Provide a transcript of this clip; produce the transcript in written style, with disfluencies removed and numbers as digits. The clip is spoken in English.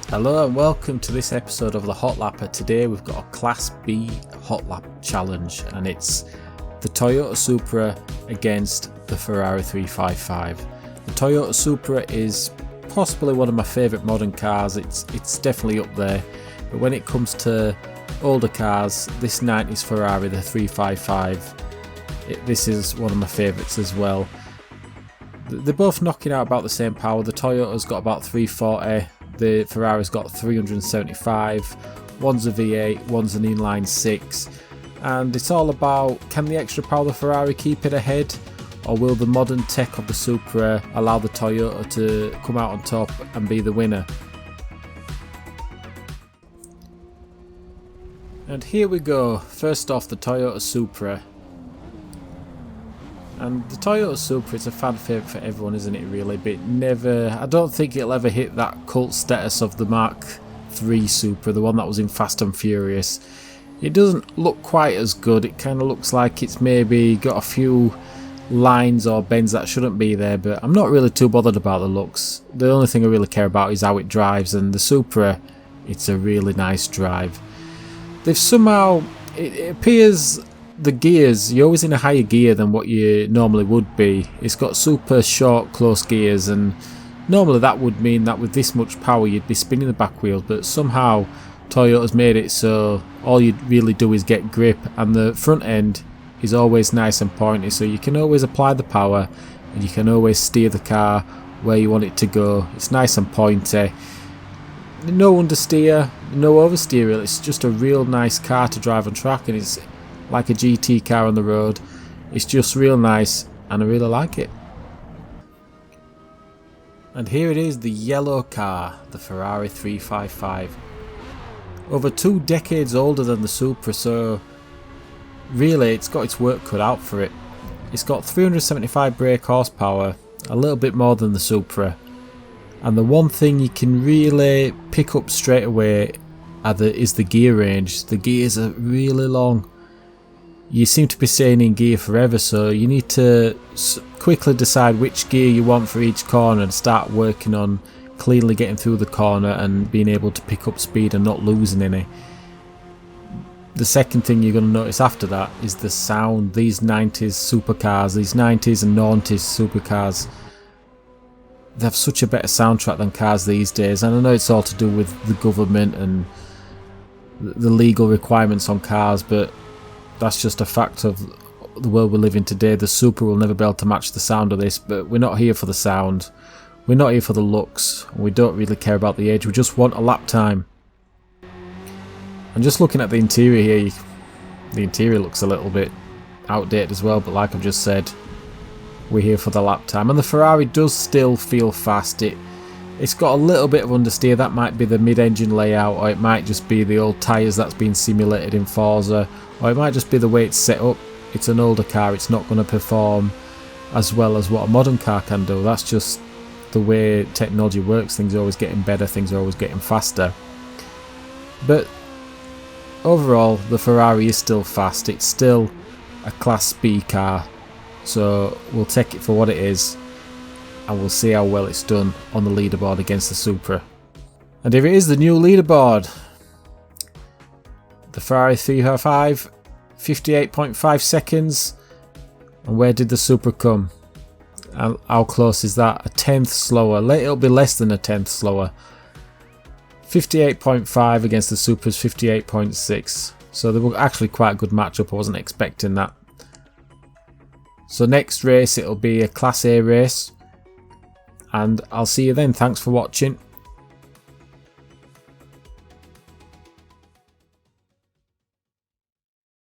Hello and welcome to this episode of the Hotlapper. Today we've got a Class B Hotlap challenge and it's the Toyota Supra against the Ferrari 355. The Toyota Supra is possibly one of my favourite modern cars. It's definitely up there, but when it comes to older cars, this 90s Ferrari, the 355, this is one of my favourites as well. They're both knocking out about the same power. The Toyota's got about 340. The Ferrari's got 375, one's a V8, one's an inline 6, and it's all about, can the extra power of the Ferrari keep it ahead, or will the modern tech of the Supra allow the Toyota to come out on top and be the winner? And here we go, first off the Toyota Supra. And the Toyota Supra is a fan favourite for everyone, isn't it really? But I don't think it'll ever hit that cult status of the Mark III Supra, the one that was in Fast and Furious. It doesn't look quite as good. It kind of looks like it's maybe got a few lines or bends that shouldn't be there, but I'm not really too bothered about the looks. The only thing I really care about is how it drives, and the Supra, it's a really nice drive. They've somehow, it appears, the gears, you're always in a higher gear than what you normally would be. It's got super short close gears, and normally that would mean that with this much power you'd be spinning the back wheel, but somehow Toyota's made it so all you really do is get grip, and the front end is always nice and pointy, so you can always apply the power and you can always steer the car where you want it to go. It's nice and pointy, no understeer, no oversteer really. It's just a real nice car to drive on track, and it's like a GT car on the road. It's just real nice and I really like it. And here it is, the yellow car, the Ferrari 355. Over 2 decades older than the Supra, so really it's got its work cut out for it. It's got 375 brake horsepower, a little bit more than the Supra. And the one thing you can really pick up straight away is the gear range. The gears are really long. You seem to be staying in gear forever, so you need to quickly decide which gear you want for each corner and start working on cleanly getting through the corner and being able to pick up speed and not losing any. The second thing you're going to notice after that is the sound. These 90s supercars, these 90s and 90s supercars, they have such a better soundtrack than cars these days, and I know it's all to do with the government and the legal requirements on cars, but that's just a fact of the world we live in today. The Supra will never be able to match the sound of this, but we're not here for the sound. We're not here for the looks. We don't really care about the age. We just want a lap time. And just looking at the interior here, the interior looks a little bit outdated as well, but like I've just said, we're here for the lap time. And the Ferrari does still feel fast. It's got a little bit of understeer. That might be the mid-engine layout, or it might just be the old tyres that's been simulated in Forza, or it might just be the way it's set up. It's an older car, it's not going to perform as well as what a modern car can do. That's just the way technology works. Things are always getting better, things are always getting faster. But overall, the Ferrari is still fast. It's still a Class B car, so we'll take it for what it is, and we'll see how well it's done on the leaderboard against the Supra. And here it is, the new leaderboard. The Ferrari 355, 58.5 seconds. And where did the Supra come? How close is that? A tenth slower. It'll be less than a tenth slower. 58.5 against the Supra's 58.6. So they were actually quite a good matchup. I wasn't expecting that. So next race it'll be a Class A race. And I'll see you then. Thanks for watching.